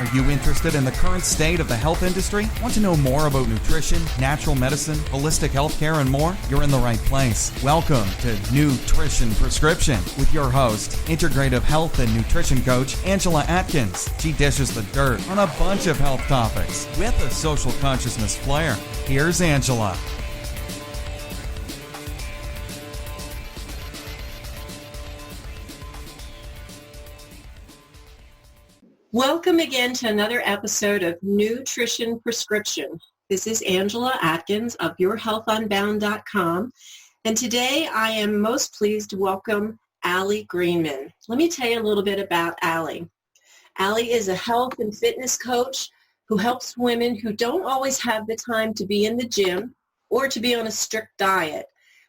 Are you interested in the current state of the health industry? Want to know more about nutrition, natural medicine, holistic healthcare, and more? You're in the right place. Welcome to New-Trition Prescription with your host, integrative health and nutrition coach, Angela Atkins. She dishes the dirt on a bunch of health topics with a social consciousness flair. Here's Angela. Welcome again to another episode of New-Trition Prescription. This is Angela Atkins of YourHealthUnbound.com, and today I am most pleased to welcome Allie Greenman. Let me tell you a little bit about Allie. Allie is a health and fitness coach who helps women who don't always have the time to be in the gym or to be on a strict diet,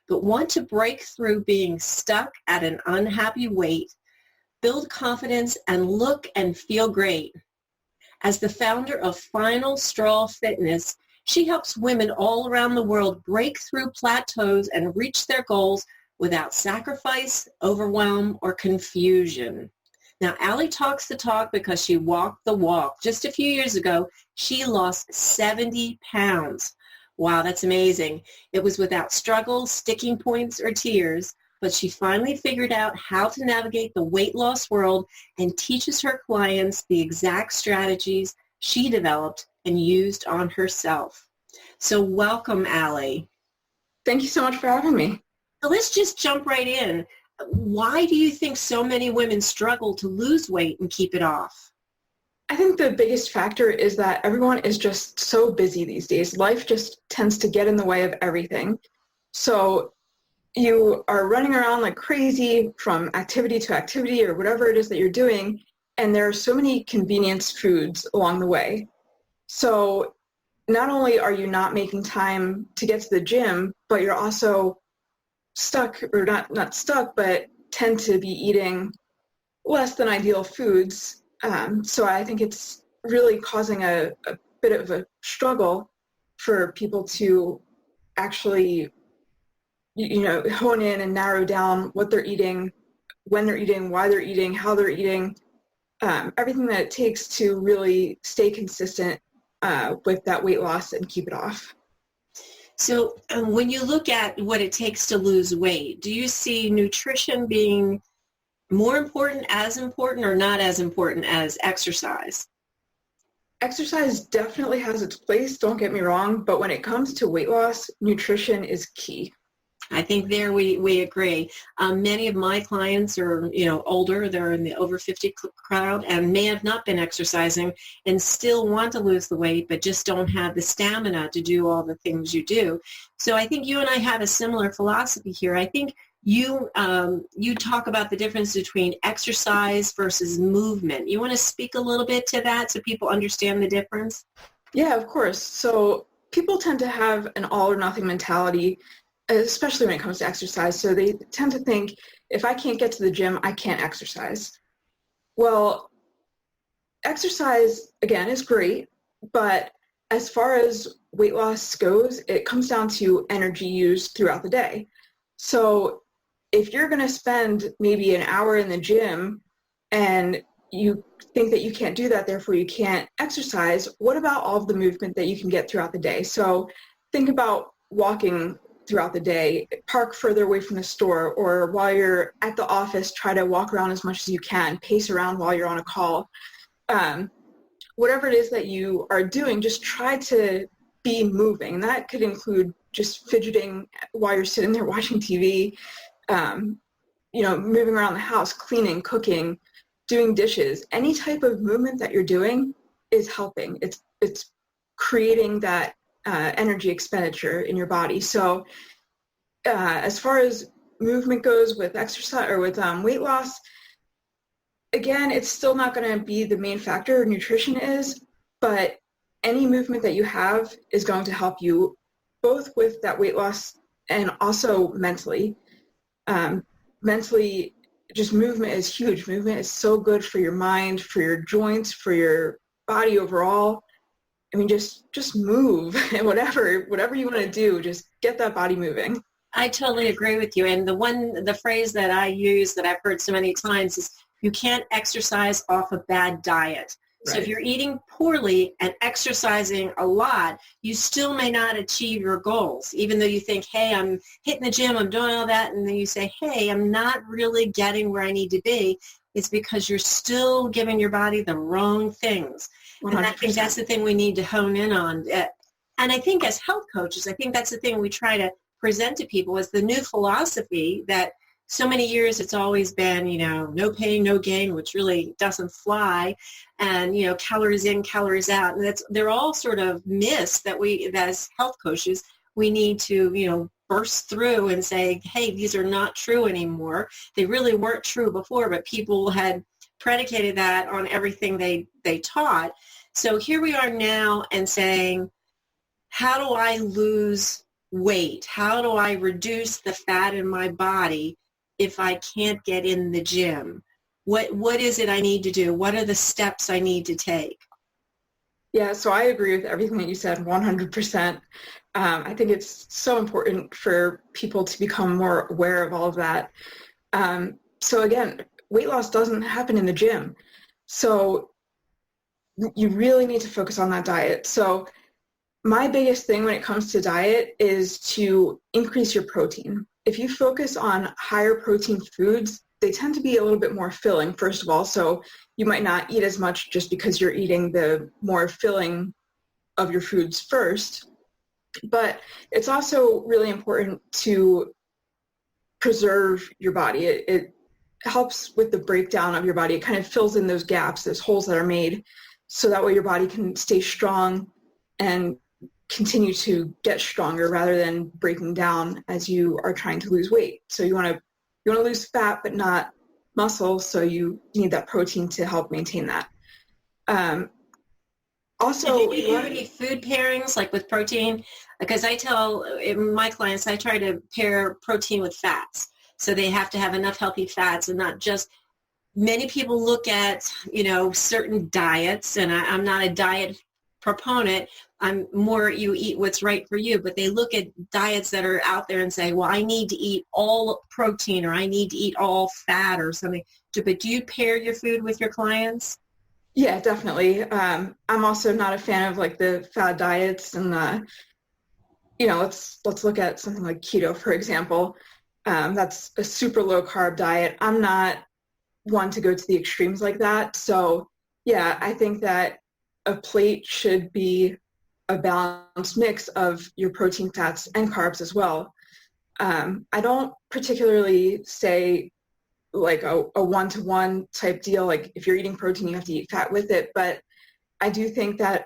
but want to break through being stuck at an unhappy weight, build confidence, and look and feel great. As the founder of Final Straw Fitness, she helps women all around the world break through plateaus and reach their goals without sacrifice, overwhelm, or confusion. Now, Allie talks the talk because she walked the walk. Just a few years ago, she lost 70 pounds. Wow, that's amazing. It was without struggle, sticking points, or tears. But she finally figured out how to navigate the weight loss world and teaches her clients the exact strategies she developed and used on herself. So welcome, Allie. Thank you so much for having me. So let's just jump right in. Why do you think so many women struggle to lose weight and keep it off? I think the biggest factor is that everyone is just so busy these days. Life just tends to get in the way of everything. So you are running around like crazy from activity to activity or whatever it is that you're doing, and there are so many convenience foods along the way. So not only are you not making time to get to the gym, but you're also stuck, or not stuck, but tend to be eating less than ideal foods. So I think it's really causing a bit of a struggle for people to actually hone in and narrow down what they're eating, when they're eating, why they're eating, how they're eating, everything that it takes to really stay consistent with that weight loss and keep it off. So when you look at what it takes to lose weight, do you see nutrition being more important, or not as important as exercise? Exercise definitely has its place, don't get me wrong, but when it comes to weight loss, nutrition is key. I think there we agree. Many of my clients are, older. They're in the over 50 crowd and may have not been exercising and still want to lose the weight, but just don't have the stamina to do all the things you do. So I think you and I have a similar philosophy here. I think you talk about the difference between exercise versus movement. You want to speak a little bit to that so people understand the difference? Yeah, of course. So people tend to have an all or nothing mentality, especially when it comes to exercise. So they tend to think, if I can't get to the gym, I can't exercise. Well, exercise, again, is great, but as far as weight loss goes, it comes down to energy used throughout the day. So if you're going to spend maybe an hour in the gym and you think that you can't do that, therefore you can't exercise, what about all of the movement that you can get throughout the day? So think about walking throughout the day, park further away from the store, or while you're at the office, try to walk around as much as you can, pace around while you're on a call. Whatever it is that you are doing, just try to be moving. And that could include just fidgeting while you're sitting there watching TV, moving around the house, cleaning, cooking, doing dishes. Any type of movement that you're doing is helping. It's creating that energy expenditure in your body. So as far as movement goes with exercise or with weight loss, again, it's still not going to be the main factor. Nutrition is, but any movement that you have is going to help you both with that weight loss and also mentally. Mentally, just movement is huge. Movement is so good for your mind, for your joints, for your body overall. I mean, just move and whatever you want to do, just get that body moving. I totally agree with you. And the phrase that I use that I've heard so many times is you can't exercise off a bad diet. So if you're eating poorly and exercising a lot, you still may not achieve your goals, even though you think, hey, I'm hitting the gym, I'm doing all that, and then you say, hey, I'm not really getting where I need to be. It's because you're still giving your body the wrong things. 100%. And I think that's the thing we need to hone in on. And I think as health coaches, I think that's the thing we try to present to people is the new philosophy that so many years it's always been, no pain, no gain, which really doesn't fly. And, calories in, calories out. And they're all sort of myths that we, as health coaches, we need to, burst through and say, hey, these are not true anymore. They really weren't true before, but people had predicated that on everything they taught. So here we are now and saying, how do I lose weight? How do I reduce the fat in my body if I can't get in the gym? What is it I need to do? What are the steps I need to take? Yeah, so I agree with everything that you said 100%. I think it's so important for people to become more aware of all of that. So again, weight loss doesn't happen in the gym. So you really need to focus on that diet. So my biggest thing when it comes to diet is to increase your protein. If you focus on higher protein foods, they tend to be a little bit more filling, first of all. So you might not eat as much just because you're eating the more filling of your foods first. But it's also really important to preserve your body. It helps with the breakdown of your body. It kind of fills in those gaps, those holes that are made, so that way your body can stay strong and continue to get stronger rather than breaking down as you are trying to lose weight. So you want to lose fat but not muscle, so you need that protein to help maintain that. Also, do you do any food pairings like with protein? Because I tell my clients, I try to pair protein with fats. So they have to have enough healthy fats and not just, many people look at, certain diets, and I'm not a diet proponent. I'm more, you eat what's right for you, but they look at diets that are out there and say, well, I need to eat all protein or I need to eat all fat or something. But do you pair your food with your clients? Yeah, definitely. I'm also not a fan of like the fad diets and let's look at something like keto, for example. That's a super low carb diet. I'm not one to go to the extremes like that. So yeah, I think that a plate should be a balanced mix of your protein, fats, and carbs as well. I don't particularly say like a one-to-one type deal, like if you're eating protein, you have to eat fat with it. But I do think that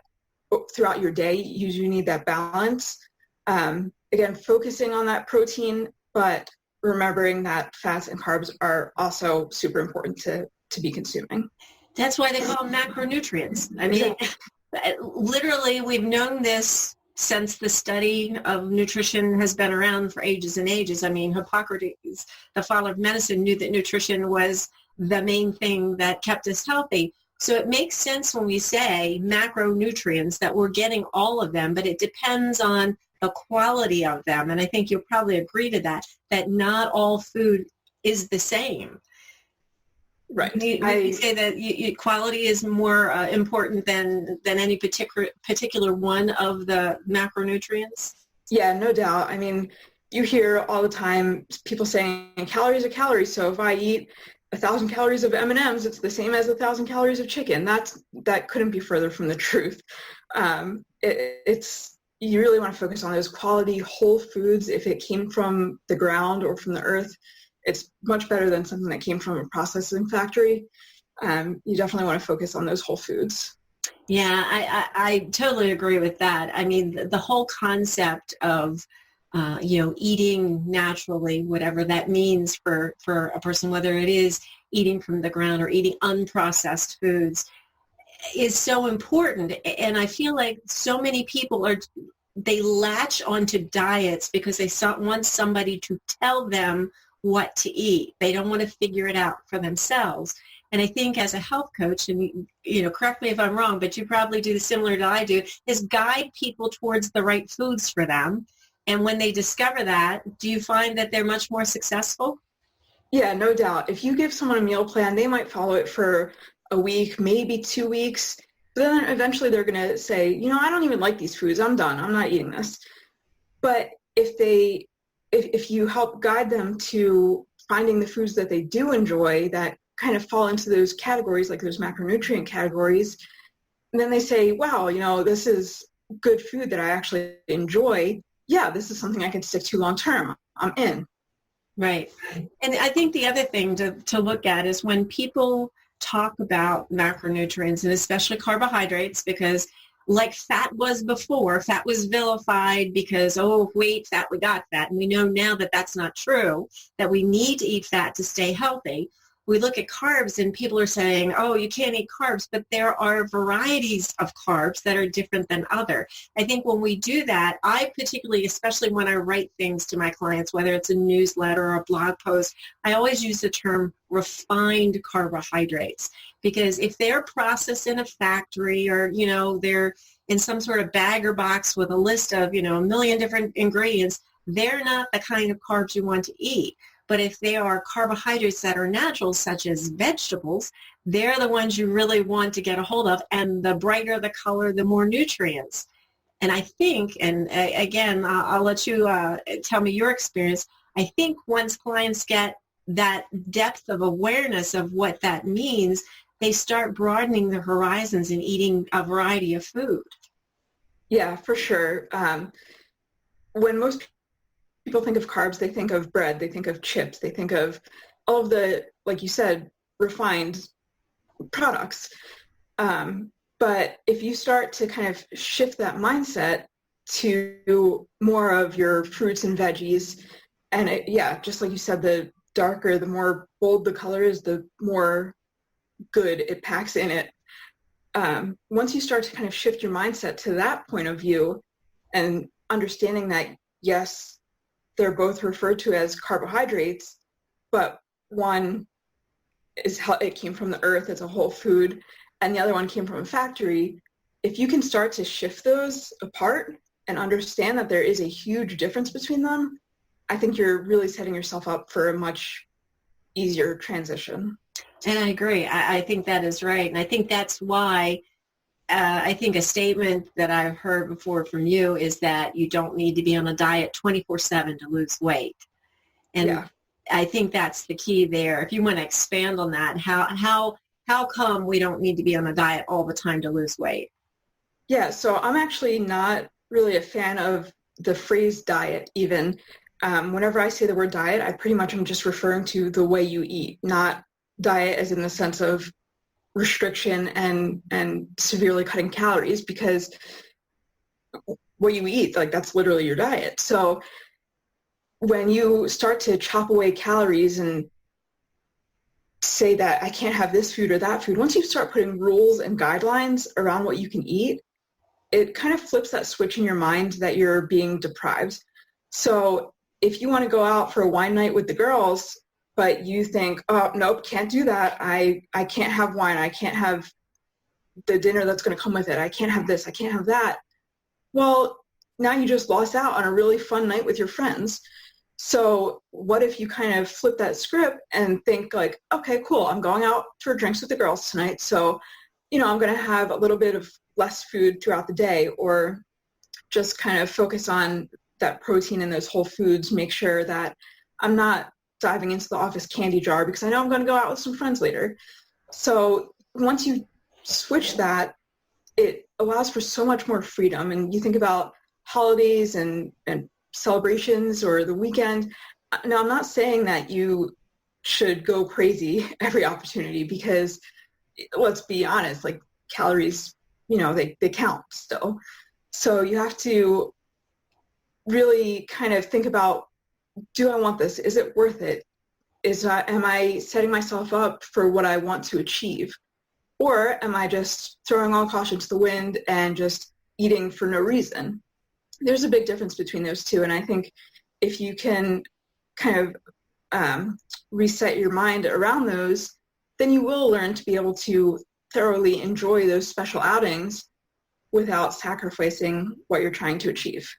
throughout your day, you need that balance. Again, focusing on that protein, but remembering that fats and carbs are also super important to be consuming. That's why they call them macronutrients. I mean, literally, we've known this since the study of nutrition has been around for ages and ages. I mean, Hippocrates, the father of medicine, knew that nutrition was the main thing that kept us healthy. So it makes sense when we say macronutrients that we're getting all of them, but it depends on the quality of them. And I think you'll probably agree to that not all food is the same. Right. You say that quality is more important than any particular one of the macronutrients? Yeah, no doubt. I mean, you hear all the time people saying calories are calories. So if I eat 1,000 calories of M&Ms, it's the same as 1,000 calories of chicken. That couldn't be further from the truth. You really want to focus on those quality whole foods. If it came from the ground or from the earth, it's much better than something that came from a processing factory. You definitely want to focus on those whole foods. Yeah, I totally agree with that. I mean, the whole concept of, eating naturally, whatever that means for a person, whether it is eating from the ground or eating unprocessed foods, is so important. And I feel like so many people they latch onto diets because they want somebody to tell them what to eat. They don't want to figure it out for themselves. And I think as a health coach, and correct me if I'm wrong, but you probably do the similar that I do, is guide people towards the right foods for them. And when they discover that, do you find that they're much more successful? Yeah, no doubt. If you give someone a meal plan, they might follow it for a week, maybe 2 weeks. But then eventually they're going to say, I don't even like these foods. I'm done. I'm not eating this. But if you help guide them to finding the foods that they do enjoy that kind of fall into those categories, like those macronutrient categories, and then they say, wow, this is good food that I actually enjoy. Yeah, this is something I can stick to long term. I'm in. Right. And I think the other thing to look at is when people talk about macronutrients, and especially carbohydrates, because like fat was before, fat was vilified because, oh, we ate fat, we got fat. And we know now that that's not true, that we need to eat fat to stay healthy. We look at carbs and people are saying, oh, you can't eat carbs, but there are varieties of carbs that are different than other. I think when we do that, I particularly, especially when I write things to my clients, whether it's a newsletter or a blog post, I always use the term refined carbohydrates, because if they're processed in a factory or, they're in some sort of bag or box with a list of, a million different ingredients, they're not the kind of carbs you want to eat. But if they are carbohydrates that are natural, such as vegetables, they're the ones you really want to get a hold of. And the brighter the color, the more nutrients. And I think, and again, I'll let you tell me your experience. I think once clients get that depth of awareness of what that means, they start broadening their horizons and eating a variety of food. Yeah, for sure. When most people think of carbs, they think of bread, they think of chips, they think of all of the, like you said, refined products. But if you start to kind of shift that mindset to more of your fruits and veggies, and just like you said, the darker, the more bold the color is, the more good it packs in it. Once you start to kind of shift your mindset to that point of view and understanding that, yes, they're both referred to as carbohydrates, but one is how it came from the earth as a whole food, and the other one came from a factory. If you can start to shift those apart and understand that there is a huge difference between them, I think you're really setting yourself up for a much easier transition. And I agree. I think that is right. And I think that's why I think a statement that I've heard before from you is that you don't need to be on a diet 24/7 to lose weight. And I think that's the key there. If you want to expand on that, how come we don't need to be on a diet all the time to lose weight? Yeah, so I'm actually not really a fan of the phrase diet even. Whenever I say the word diet, I pretty much am just referring to the way you eat, not diet as in the sense of restriction and severely cutting calories, because what you eat, like, that's literally your diet. So when you start to chop away calories and say that I can't have this food or that food, once you start putting rules and guidelines around what you can eat, it kind of flips that switch in your mind that you're being deprived. So if you want to go out for a wine night with the girls, but you think, oh, nope, can't do that. I can't have wine. I can't have the dinner that's going to come with it. I can't have this. I can't have that. Well, now you just lost out on a really fun night with your friends. So what if you kind of flip that script and think like, okay, cool, I'm going out for drinks with the girls tonight. So, I'm going to have a little bit of less food throughout the day, or just kind of focus on that protein in those whole foods, make sure that I'm not diving into the office candy jar because I know I'm going to go out with some friends later. So once you switch that, it allows for so much more freedom. And you think about holidays and celebrations or the weekend. Now, I'm not saying that you should go crazy every opportunity, because let's be honest, like, calories, they count still. So you have to really kind of think about, do I want this? Is it worth it? Am I setting myself up for what I want to achieve? Or am I just throwing all caution to the wind and just eating for no reason? There's a big difference between those two. And I think if you can kind of reset your mind around those, then you will learn to be able to thoroughly enjoy those special outings without sacrificing what you're trying to achieve.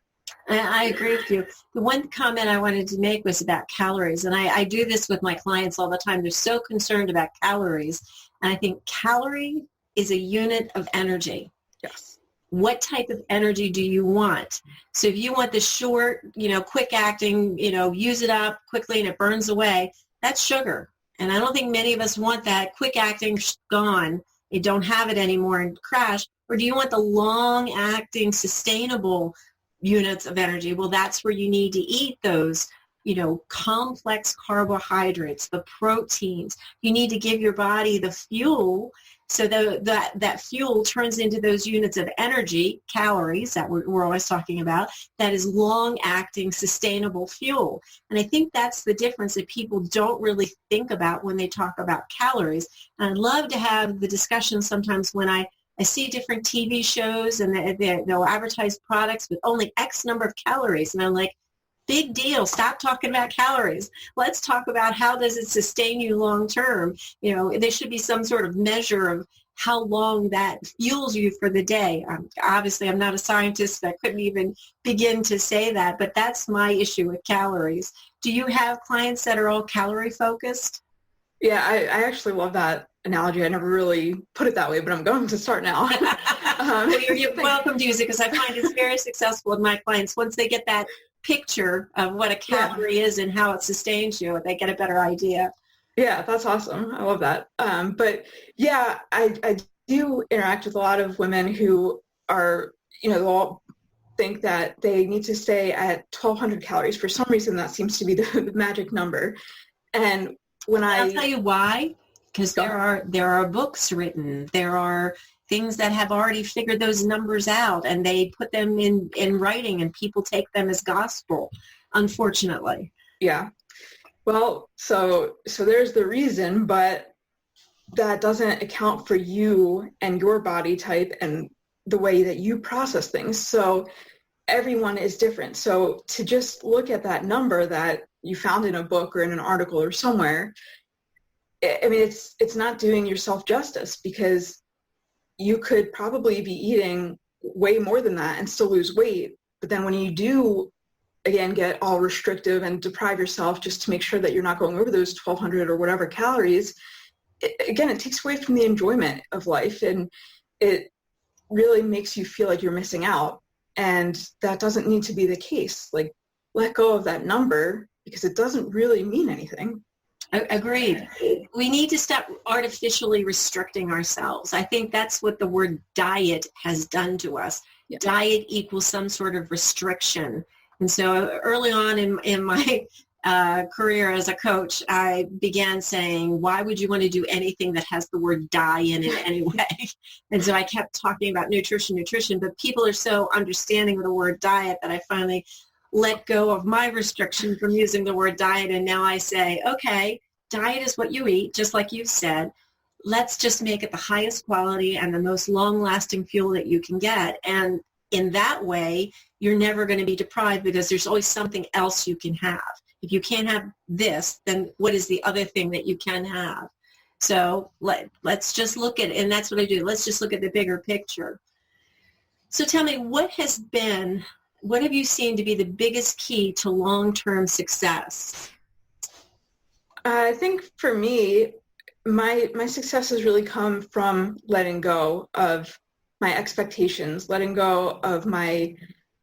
I agree with you. The one comment I wanted to make was about calories. And I do this with my clients all the time. They're so concerned about calories. And I think calorie is a unit of energy. Yes. What type of energy do you want? So if you want the short, quick acting, use it up quickly and it burns away, that's sugar. And I don't think many of us want that quick acting, gone, you don't have it anymore and crash. Or do you want the long acting, sustainable units of energy? Well, that's where you need to eat those, complex carbohydrates, the proteins. You need to give your body the fuel so that fuel turns into those units of energy, calories that we're always talking about, that is long-acting, sustainable fuel. And I think that's the difference that people don't really think about when they talk about calories. And I'd love to have the discussion sometimes when I see different TV shows and they'll advertise products with only X number of calories. And I'm like, big deal. Stop talking about calories. Let's talk about how does it sustain you long term. There should be some sort of measure of how long that fuels you for the day. Obviously, I'm not a scientist. I couldn't even begin to say that, but that's my issue with calories. Do you have clients that are all calorie focused? Yeah, I actually love that analogy. I never really put it that way, but I'm going to start now. Well, you're welcome to use it because I find it's very successful with my clients. Once they get that picture of what a calorie is and how it sustains you, they get a better idea. Yeah, that's awesome. I love that. But yeah, I do interact with a lot of women who are, they'll all think that they need to stay at 1,200 calories. For some reason, that seems to be the magic number. And I'll tell you why, because there are books written, there are things that have already figured those numbers out, and they put them in writing, and people take them as gospel, unfortunately. Yeah. Well, so there's the reason, but that doesn't account for you and your body type and the way that you process things. So everyone is different. So to just look at that number that you found in a book or in an article or somewhere, I mean, it's not doing yourself justice, because you could probably be eating way more than that and still lose weight. But then when you do, again, get all restrictive and deprive yourself just to make sure that you're not going over those 1,200 or whatever calories, it takes away from the enjoyment of life, and it really makes you feel like you're missing out. And that doesn't need to be the case. Like, let go of that number, because it doesn't really mean anything. Agreed. We need to stop artificially restricting ourselves. I think that's what the word diet has done to us. Yeah. Diet equals some sort of restriction. And so early on in my career as a coach, I began saying, why would you want to do anything that has the word die in it anyway? And so I kept talking about nutrition, but people are so understanding of the word diet that I finally let go of my restriction from using the word diet. And now I say, okay, diet is what you eat, just like you've said. Let's just make it the highest quality and the most long-lasting fuel that you can get. And in that way, you're never going to be deprived, because there's always something else you can have. If you can't have this, then what is the other thing that you can have? So let's just look at it, and that's what I do. Let's just look at the bigger picture. So tell me, what have you seen to be the biggest key to long-term success? I think for me, my success has really come from letting go of my expectations, letting go of my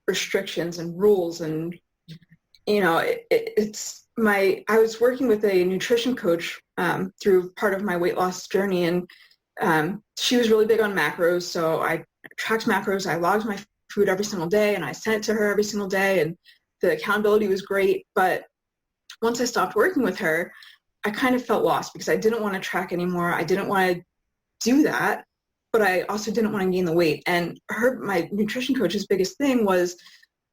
restrictions and rules. And, I was working with a nutrition coach through part of my weight loss journey, and she was really big on macros. So I tracked macros, I logged my food every single day, and I sent it to her every single day, and the accountability was great. But once I stopped working with her, I kind of felt lost, because I didn't want to track anymore. I didn't want to do that, but I also didn't want to gain the weight. And my nutrition coach's biggest thing was,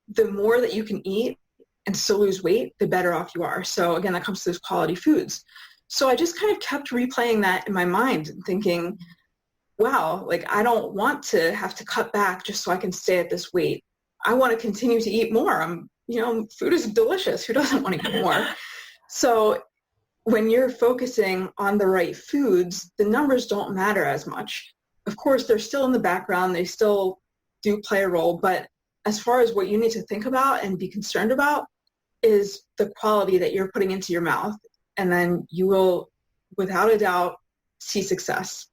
the more that you can eat and still lose weight, the better off you are. So again, that comes to those quality foods. So I just kind of kept replaying that in my mind and thinking, wow, like, I don't want to have to cut back just so I can stay at this weight. I want to continue to eat more. Food is delicious. Who doesn't want to eat more? So when you're focusing on the right foods, the numbers don't matter as much. Of course, they're still in the background. They still do play a role. But as far as what you need to think about and be concerned about is the quality that you're putting into your mouth. And then you will, without a doubt, see success.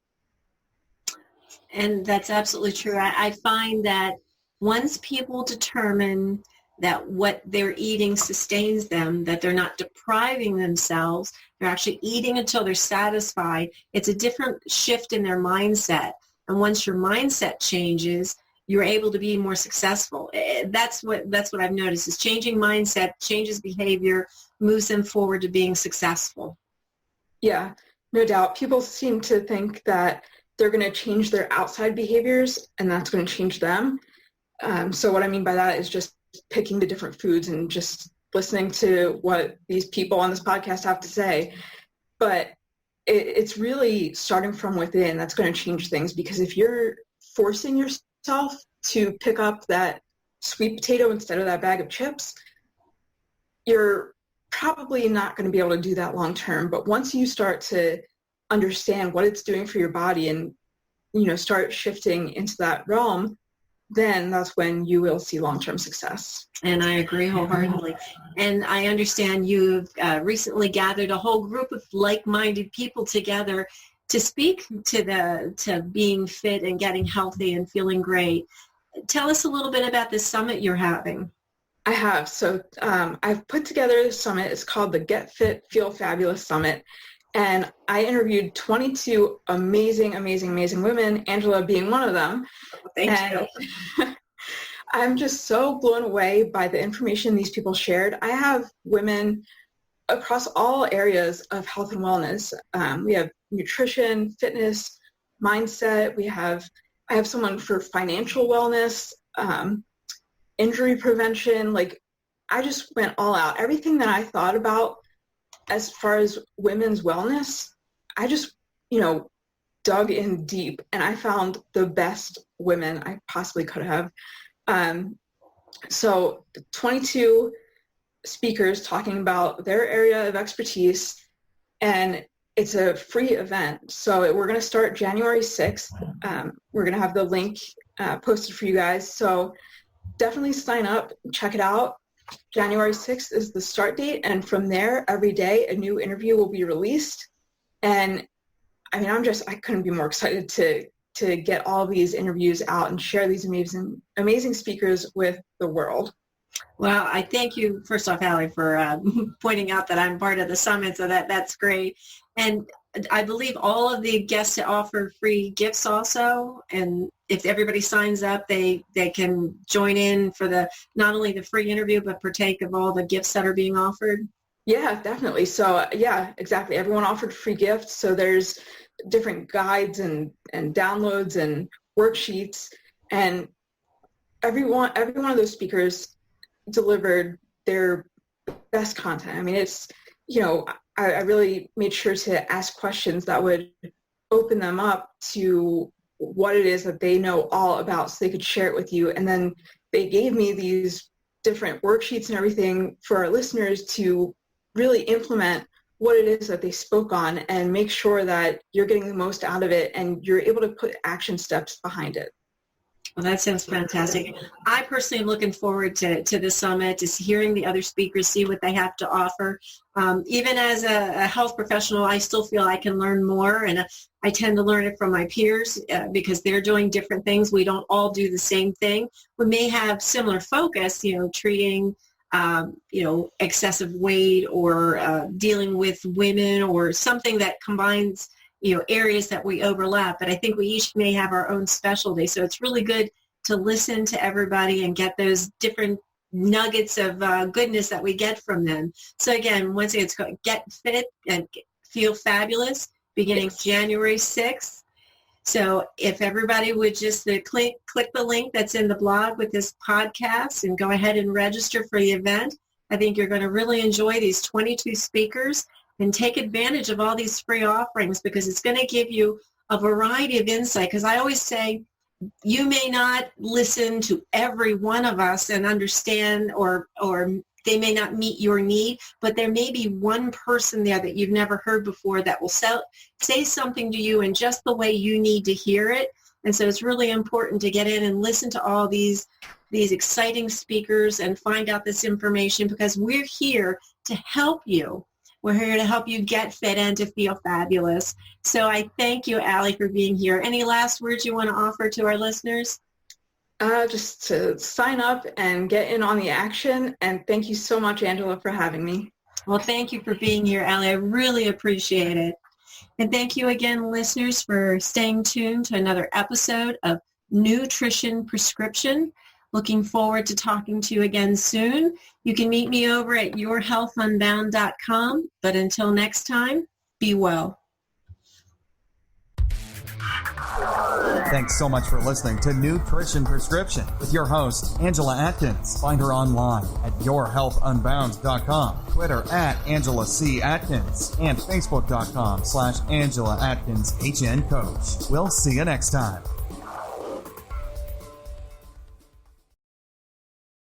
And that's absolutely true. I find that once people determine that what they're eating sustains them, that they're not depriving themselves, they're actually eating until they're satisfied, it's a different shift in their mindset. And once your mindset changes, you're able to be more successful. That's what I've noticed is changing mindset, changes behavior, moves them forward to being successful. Yeah, no doubt. People seem to think that they're going to change their outside behaviors and that's going to change them. So what I mean by that is just picking the different foods and just listening to what these people on this podcast have to say. But it's really starting from within that's going to change things, because if you're forcing yourself to pick up that sweet potato instead of that bag of chips, you're probably not going to be able to do that long term. But once you start to understand what it's doing for your body and, start shifting into that realm, then that's when you will see long-term success. And I agree wholeheartedly. And I understand you've recently gathered a whole group of like-minded people together to speak to being fit and getting healthy and feeling great. Tell us a little bit about this summit you're having. I have. So I've put together this summit. It's called the Get Fit, Feel Fabulous Summit. And I interviewed 22 amazing, amazing, amazing women, Angela being one of them. Thank you. I'm just so blown away by the information these people shared. I have women across all areas of health and wellness. We have nutrition, fitness, mindset. I have someone for financial wellness, injury prevention. Like, I just went all out. Everything that I thought about as far as women's wellness, I just, dug in deep, and I found the best women I possibly could have. So 22 speakers talking about their area of expertise, and it's a free event. So we're going to start January 6th. We're going to have the link posted for you guys. So definitely sign up, check it out. January 6th is the start date, and from there, every day, a new interview will be released. And I couldn't be more excited to get all these interviews out and share these amazing speakers with the world. Well, I thank you, first off, Allie, for pointing out that I'm part of the summit, so that's great. And I believe all of the guests offer free gifts also, and if everybody signs up, they can join in for not only the free interview, but partake of all the gifts that are being offered. Yeah, definitely. So yeah, exactly. Everyone offered free gifts. So there's different guides and downloads and worksheets, and every one of those speakers delivered their best content. I mean, it's, I really made sure to ask questions that would open them up to what it is that they know all about so they could share it with you. And then they gave me these different worksheets and everything for our listeners to really implement what it is that they spoke on and make sure that you're getting the most out of it and you're able to put action steps behind it. Well, that sounds fantastic. I personally am looking forward to the summit, to hearing the other speakers, see what they have to offer. Even as a health professional, I still feel I can learn more, and I tend to learn it from my peers because they're doing different things. We don't all do the same thing. We may have similar focus, treating excessive weight or dealing with women or something that combines areas that we overlap, but I think we each may have our own specialty. So it's really good to listen to everybody and get those different nuggets of goodness that we get from them. So again, once again, it's called Get Fit and Feel Fabulous, beginning January 6th. So if everybody would just click the link that's in the blog with this podcast and go ahead and register for the event, I think you're going to really enjoy these 22 speakers and take advantage of all these free offerings, because it's going to give you a variety of insight. Because I always say, you may not listen to every one of us and understand, or they may not meet your need, but there may be one person there that you've never heard before that will say something to you in just the way you need to hear it. And so it's really important to get in and listen to all these exciting speakers and find out this information, because we're here to help you We're here to help you get fit and to feel fabulous. So I thank you, Allie, for being here. Any last words you want to offer to our listeners? Just to sign up and get in on the action. And thank you so much, Angela, for having me. Well, thank you for being here, Allie. I really appreciate it. And thank you again, listeners, for staying tuned to another episode of New-Trition Prescription. Looking forward to talking to you again soon. You can meet me over at yourhealthunbound.com. But until next time, be well. Thanks so much for listening to New-Trition Prescription with your host, Angela Atkins. Find her online at yourhealthunbound.com, Twitter at Angela C. Atkins, and Facebook.com/Angela Atkins HN Coach. We'll see you next time.